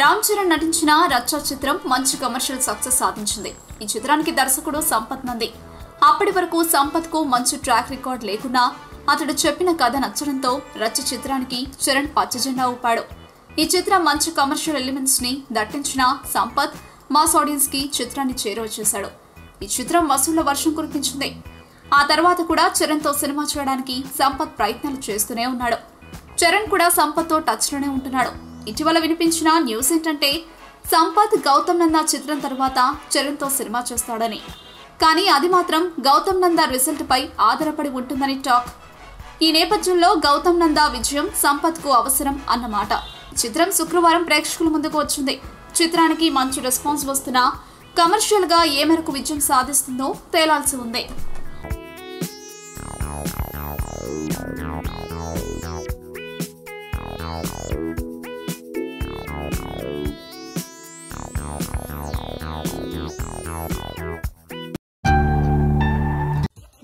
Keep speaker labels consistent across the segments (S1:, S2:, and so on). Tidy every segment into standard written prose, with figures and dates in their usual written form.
S1: రామ్ చరణ్ నటించిన రచ్చ చిత్రం మంచి కమర్షియల్ సక్సెస్ సాధించింది. ఈ చిత్రానికి దర్శకుడు సంపత్ నంది. అప్పటి వరకు సంపత్ కు మంచి ట్రాక్ రికార్డ్ లేకున్నా అతడు చెప్పిన కథ నచ్చడంతో రచ్చ చిత్రానికి చరణ్ పచ్చజెండా ఊపాడు. ఈ చిత్రం మంచి కమర్షియల్ ఎలిమెంట్స్ ని దట్టించిన సంపత్ మాస్ ఆడియన్స్ కి చిత్రాన్ని చేరువచేశాడు. ఈ చిత్రం వసూళ్ల వర్షం కురిపించింది. ఆ తర్వాత కూడా చరణ్ తో సినిమా చేయడానికి సంపత్ ప్రయత్నాలు చేస్తూనే ఉన్నాడు. చరణ్ కూడా సంపత్ తో టచ్ లోనే ఉంటున్నాడు. ఇటీవల వినిపించిన న్యూస్ ఏంటంటే సంపత్ గౌతమ్ నందా చిత్రం తర్వాత చరణ్ తో సినిమా చేస్తాడని. కానీ అది మాత్రం గౌతమ్ నందా రిజల్ట్ పై ఆధారపడి ఉంటుందని టాక్. ఈ నేపథ్యంలో గౌతమ్ నందా విజయం సంపత్ కు అవసరం అన్నమాట. చిత్రం శుక్రవారం ప్రేక్షకుల ముందుకు వచ్చింది. చిత్రానికి మంచి రెస్పాన్స్ వస్తున్నా కమర్షియల్ గా ఏ మేరకు విజయం సాధిస్తుందో తేలాల్సి ఉంది.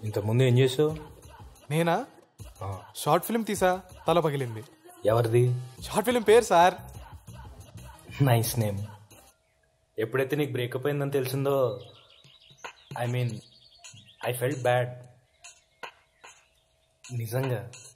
S2: ఇంతకుముందు ఏం చేసావు?
S3: నేనా షార్ట్ ఫిల్మ్ తీసా, తల పగిలింది.
S2: ఎవరిది?
S3: షార్ట్ ఫిల్మ్ పేరు సార్.
S2: Nice name. ఎప్పుడైతే నీకు బ్రేకప్ అయిందని తెలిసిందో ఐ ఫెల్ట్ బ్యాడ్. నిజంగా